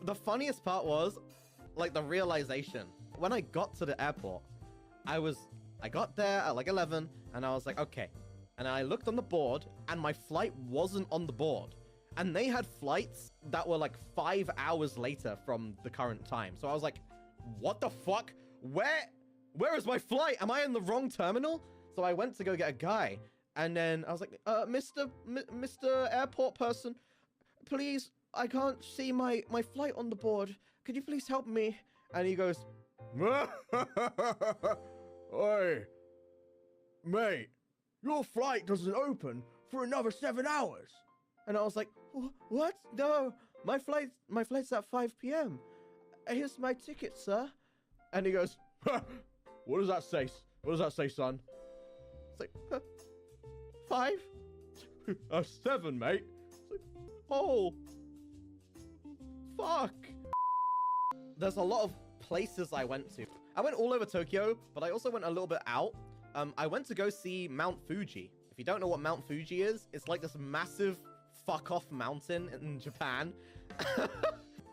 the funniest part was, like, the realization. When I got to the airport, I got there at like 11, and I was like, okay. And I looked on the board, and my flight wasn't on the board. And they had flights that were like 5 hours later from the current time. So I was like, what the fuck? Where is my flight? Am I in the wrong terminal? So I went to go get a guy. And then I was like, Mr. Airport person, please, I can't see my flight on the board. Could you please help me? And he goes, hey, mate, your flight doesn't open for another 7 hours. And I was like, what? No, my flight's at 5 p.m. Here's my ticket, sir. And he goes, what does that say? What does that say, son? It's like, 5? 7, mate. It's like, oh, fuck. There's a lot of places I went to. I went all over Tokyo, but I also went a little bit out. I went to go see Mount Fuji. If you don't know what Mount Fuji is, it's like this massive fuck off mountain in Japan.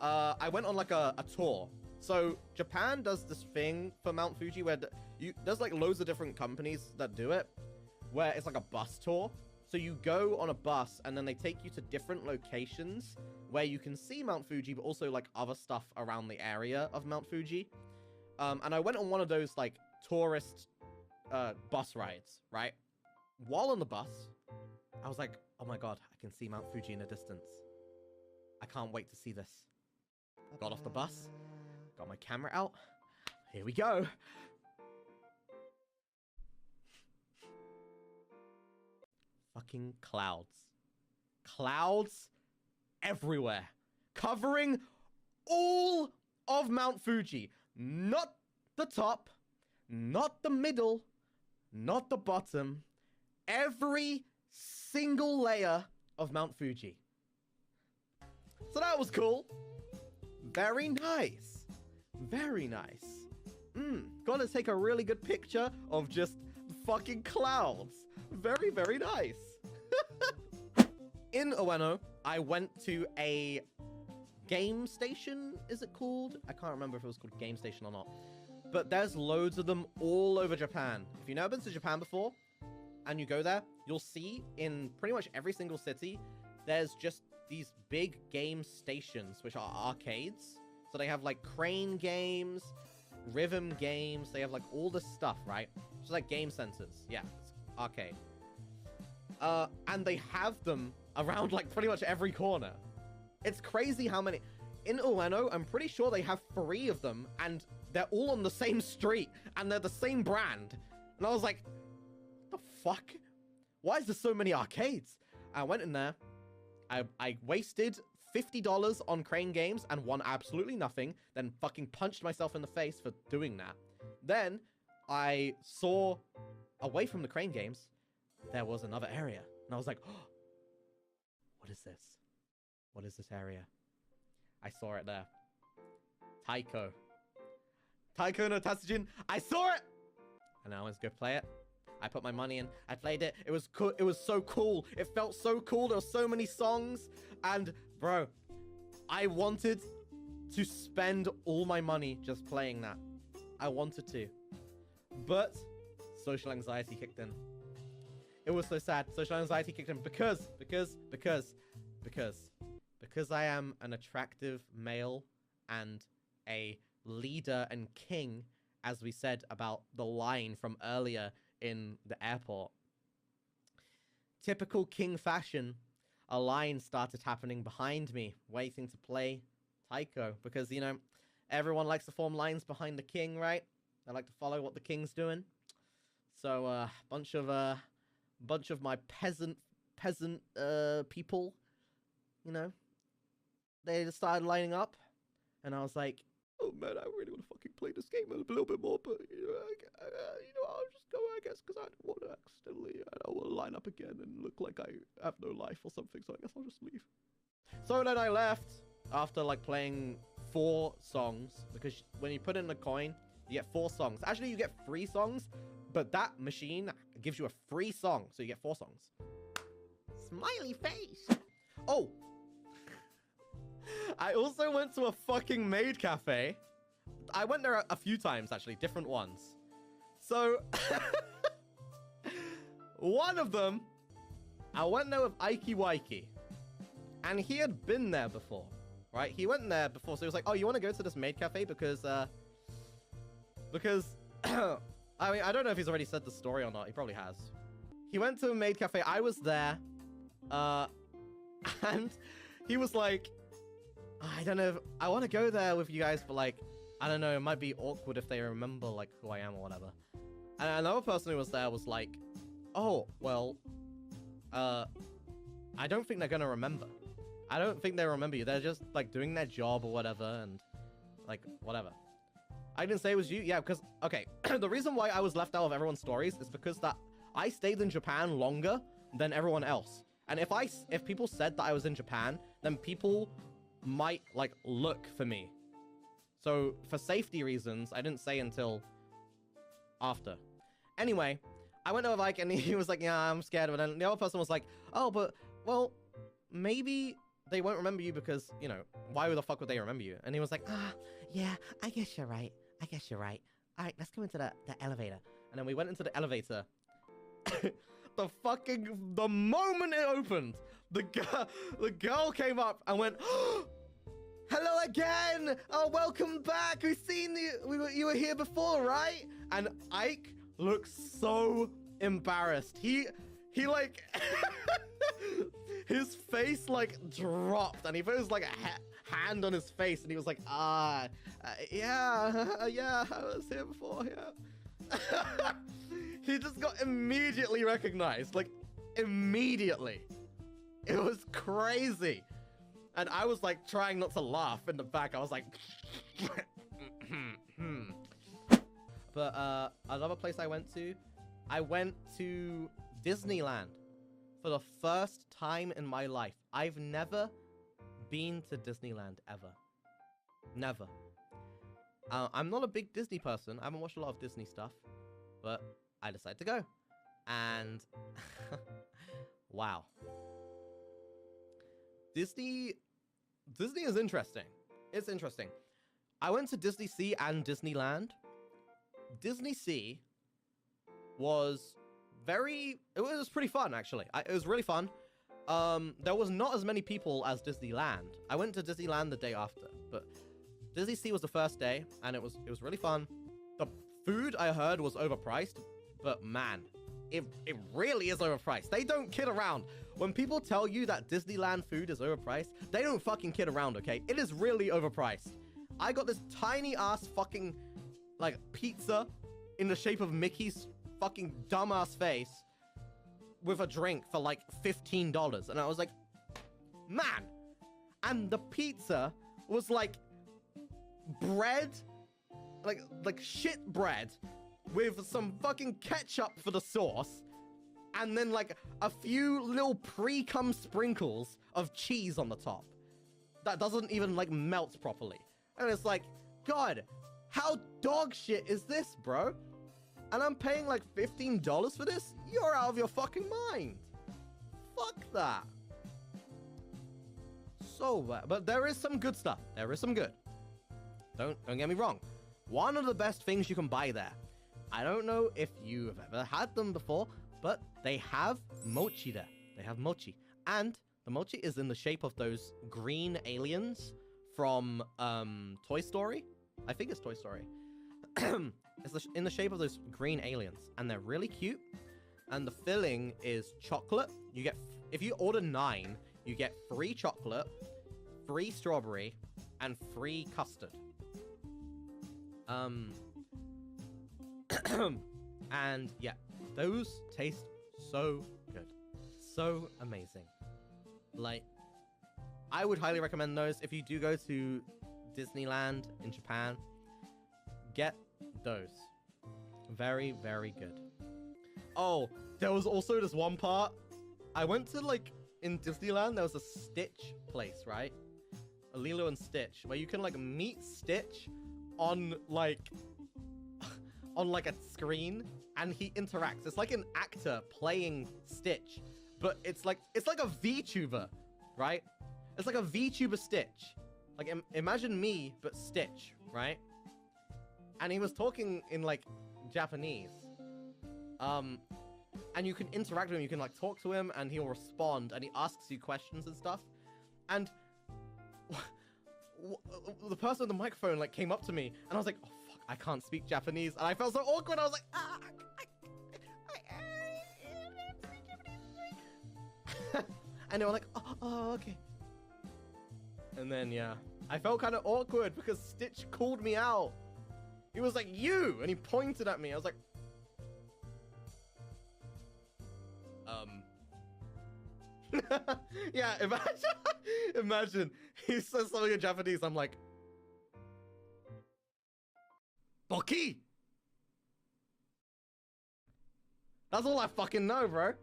I went on like a tour. So Japan does this thing for Mount Fuji where there's like loads of different companies that do it, where it's like a bus tour. So you go on a bus and then they take you to different locations where you can see Mount Fuji, but also like other stuff around the area of Mount Fuji. And I went on one of those like tourist bus rides, right? While on the bus, I was like, oh my god, I can see Mount Fuji in the distance. I can't wait to see this. Got off the bus, got my camera out. Here we go. Fucking clouds. Clouds everywhere. Covering all of Mount Fuji. Not the top, not the middle, not the bottom. Every single layer of Mount Fuji. So that was cool. Very nice. Very nice. Gotta take a really good picture of just fucking clouds. Very, very nice. In Ueno, I went to a game station, is it called? I can't remember if it was called game station or not. But there's loads of them all over Japan. If you've never been to Japan before, and you go there, you'll see in pretty much every single city, there's just these big game stations, which are arcades. So they have like crane games, rhythm games, they have like all this stuff, right? Just like game centers. Yeah, it's arcade. And they have them around like pretty much every corner. It's crazy how many. In Ueno, I'm pretty sure they have 3 of them, and they're all on the same street, and they're the same brand. And I was like, the fuck? Why is there so many arcades? I went in there. I wasted $50 on crane games and won absolutely nothing. Then fucking punched myself in the face for doing that. Then I saw away from the crane games, there was another area. And I was like, oh, what is this? What is this area? I saw it there. Taiko. Taiko no Tatsujin. I saw it! And I went to go play it. I put my money in. I played it. It was cool. It was so cool. It felt so cool. There were so many songs. And, bro, I wanted to spend all my money just playing that. I wanted to. But social anxiety kicked in. It was so sad. Social anxiety kicked in because I am an attractive male and a leader and king, as we said about the line from earlier in the airport. Typical king fashion, a line started happening behind me, waiting to play Taiko, because, you know, everyone likes to form lines behind the king, right? They like to follow what the king's doing. So, bunch of my peasant people, you know, they just started lining up, and I was like, oh man, I really want to fucking play this game a little bit more, but you know, I'll just go, I guess, because I don't want to accidentally, I don't want to line up again and look like I have no life or something, so I guess I'll just leave. So then I left after like playing 4 songs, because when you put in a coin, you get 4 songs. Actually, you get 3 songs, but that machine gives you a free song, so you get 4 songs. Smiley face. Oh, I also went to a fucking maid cafe. I went there a few times, actually, different ones. So, one of them, I went there with Ikey Wikey. And he had been there before, right? He went there before, so he was like, oh, you want to go to this maid cafe? Because, I mean, I don't know if he's already said the story or not. He probably has. He went to a maid cafe. I was there. And he was like, I don't know if I want to go there with you guys, but like, I don't know, it might be awkward if they remember like who I am or whatever. And another person who was there was like, oh, well, I don't think they're gonna remember. I don't think they remember you. They're just like doing their job or whatever, and like whatever. I didn't say it was you. Yeah, because okay, the reason why I was left out of everyone's stories is because that I stayed in Japan longer than everyone else. And if people said that I was in Japan, then people might like look for me. So for safety reasons, I didn't say until after. Anyway, I went over like, and he was like, yeah, I'm scared. But then the other person was like, oh, but well, maybe they won't remember you because, you know, why the fuck would they remember you? And he was like, yeah, I guess you're right. I guess you're right. All right, let's go into the elevator. And then we went into the elevator. The moment it opened, the girl came up and went, oh, hello again. Oh, welcome back. We've seen you. You were here before, right? And Ike looks so embarrassed. He like, his face like dropped, and he put his like a hand on his face, and he was like, yeah, I was here before, yeah. He just got immediately recognized, like, immediately. It was crazy. And I was, like, trying not to laugh in the back. I was like... But, another place I went to Disneyland for the first time in my life. I've never been to Disneyland, ever. Never. I'm not a big Disney person. I haven't watched a lot of Disney stuff. But... I decided to go, and wow, Disney is interesting. It's interesting. I went to Disney Sea and Disneyland. Disney Sea was it was pretty fun, actually. It was really fun. There was not as many people as Disneyland. I went to Disneyland the day after, but Disney Sea was the first day, and it was really fun. The food, I heard, was overpriced. But man, it really is overpriced. They don't kid around. When people tell you that Disneyland food is overpriced, they don't fucking kid around, okay? It is really overpriced. I got this tiny ass fucking like pizza in the shape of Mickey's fucking dumbass face with a drink for like $15. And I was like, man. And the pizza was like bread, like shit bread, with some fucking ketchup for the sauce, and then like a few little pre-cum sprinkles of cheese on the top that doesn't even like melt properly. And it's like, God, how dog shit is this, bro? And I'm paying like $15 for this? You're out of your fucking mind. Fuck that. So bad. But there is some good stuff. There is some good. Don't get me wrong. One of the best things you can buy there, I don't know if you've ever had them before, but they have mochi there. They have mochi. And the mochi is in the shape of those green aliens from Toy Story. I think it's Toy Story. It's in the shape of those green aliens. And they're really cute. And the filling is chocolate. You get, if you order 9, you get free chocolate, free strawberry, and free custard. And yeah, those taste so good. So amazing. Like, I would highly recommend those. If you do go to Disneyland in Japan, get those. Very, very good. Oh, there was also this one part. I went to, like, in Disneyland, there was a Stitch place, right? A Lilo and Stitch, where you can, like, meet Stitch on, like, a screen, and he interacts. It's like an actor playing Stitch, but it's like a VTuber, right? It's like a VTuber Stitch, Like, imagine me, but Stitch, right? And he was talking in, like, Japanese. And you can interact with him, you can, like, talk to him, and he'll respond, and he asks you questions and stuff. And the person with the microphone, like, came up to me, and I was like, oh, fuck, I can't speak Japanese. And I felt so awkward, I was like, and they were like, oh, okay. And then, yeah, I felt kind of awkward because Stitch called me out. He was like, you! And he pointed at me. I was like, yeah, imagine he says something in Japanese. I'm like, Boki! That's all I fucking know, bro.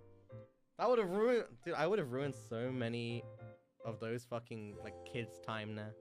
That would have ruined, dude, I would have ruined so many of those fucking, like, kids' time now.